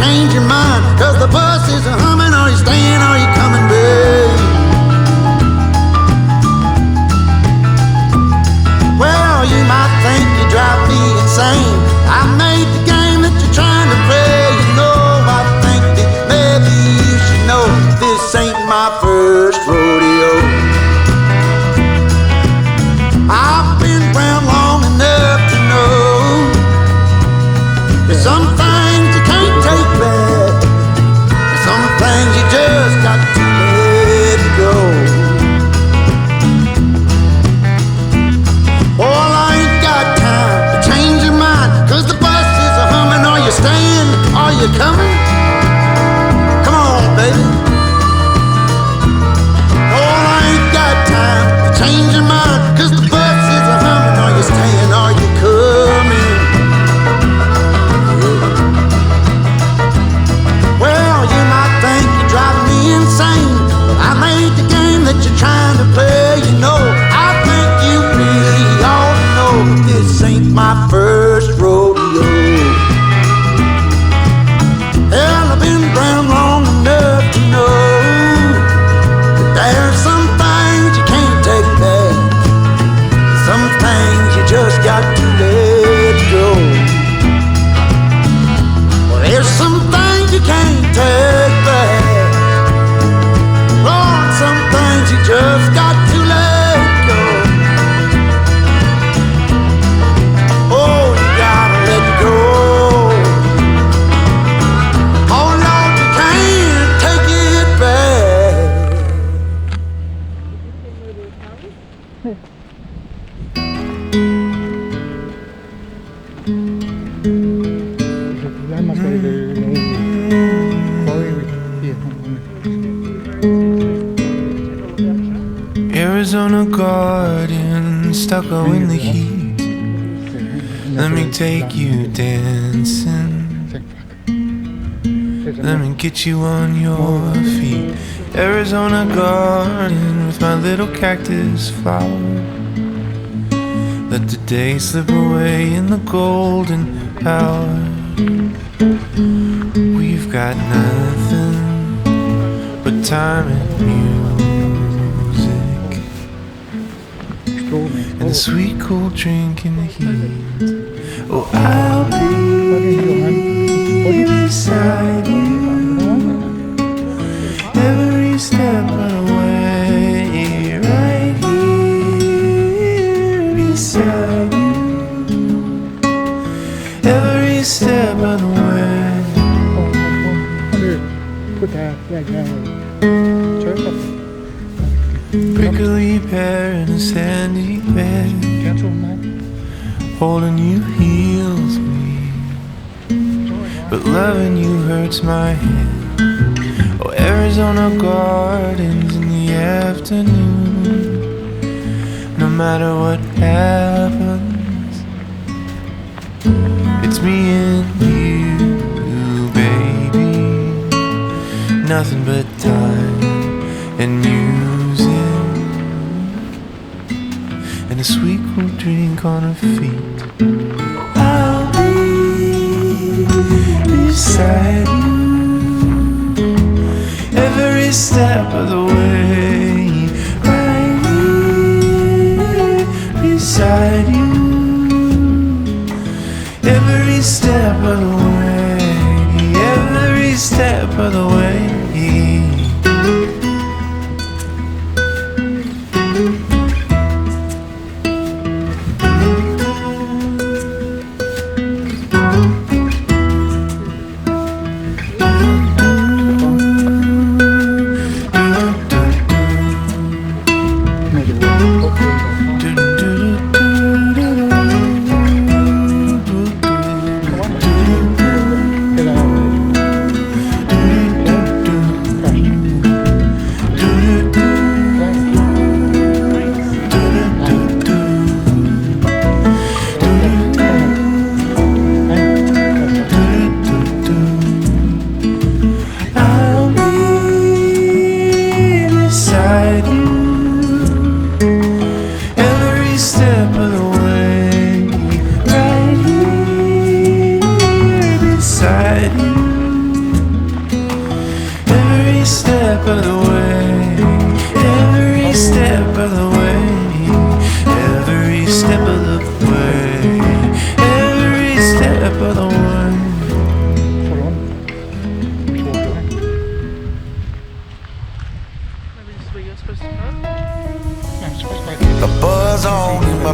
change your mind, 'cause the bus is a humming. Are you staying, are you coming, babe? Well, you might think you drive me insane. I made the game that you're trying to play. You know, I think that maybe you should know this ain't my first rodeo. I've been around long enough to know there's some things you can't take back. There's some things you just got to let go. Well, I ain't got time to change your mind, 'cause the bus is a humming. Are you staying? Are you coming? Come on, baby. Oh, I ain't got time to change your mind, 'cause the bus is a humming. Are you staying? Are you coming? Well, you might think you're driving me insane, but I made the game that you're trying to play. You know, I think you really ought to know this ain't my first rodeo. Hell, I've been around long enough to know that there's some things you can't take back. Some things you just got to let go. Well, there's some things you can't take back. Lord, some things you just got to let go. Oh, you gotta let go. Oh, Lord, you can't take it back. Arizona garden, stuck in the heat. Let me take you dancing. Let me get you on your feet. Arizona garden with my little cactus flower. Let the day slip away in the golden hour. We've got nothing but time and music, and a sweet cool drink in the heat. Oh, I'll be beside you every step of the way, right here beside you every step of the way. Prickly pear in a sandy bed, holding you heals me, but loving you hurts my head. Oh, Arizona gardens in the afternoon. No matter what happens, it's me and you, baby. Nothing but time and music, and a sweet cool drink on her feet. I'll be beside you every step of the way, right here beside you every step of the way, every step of the way.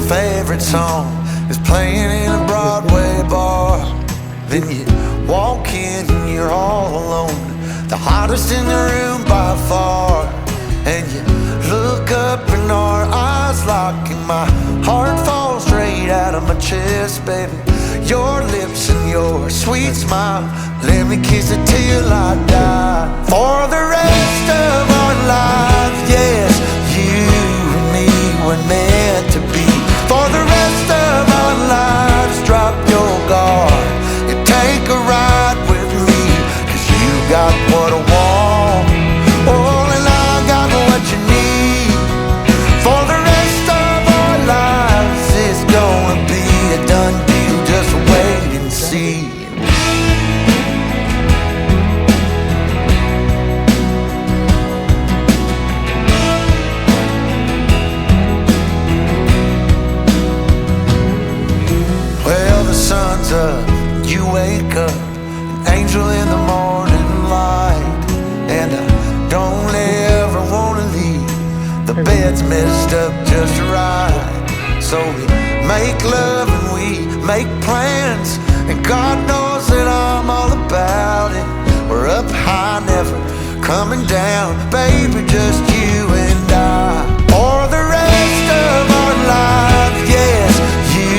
favorite song is playing in a Broadway bar. Then you walk in and you're all alone, the hottest in the room by far. And you look up and our eyes lock, and my heart falls straight out of my chest, baby. Your lips and your sweet smile, let me kiss it till I die. For the rest of our lives, yes, you and me were meant to be. For the rest of our lives, drop your guard and take a ride with me, 'cause you got what I want, oh, and I got what you need. For the rest of our lives, it's gonna be a done deal, just wait and see. Well, the sun's up, you wake up, an angel in the morning light. And I don't ever wanna leave, the bed's messed up just right. So we make love and we make plans, and God knows that I'm all about it. We're up high, never coming down, baby, just you and I. For the rest of our lives, yes, you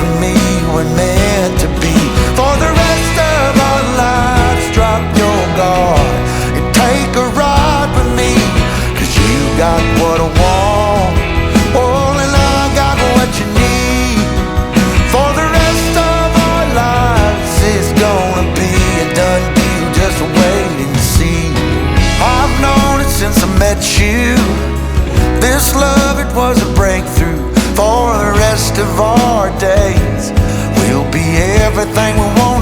and me were meant to be. For the rest of our lives, drop your guard and take a ride with me, 'cause you got what I want, oh, and I got what you need. For the rest of our lives, it's gonna be a done deal, just wait and see. I've known it since I met you, this love, it was a breakthrough. For the rest of our days, we'll be everything we want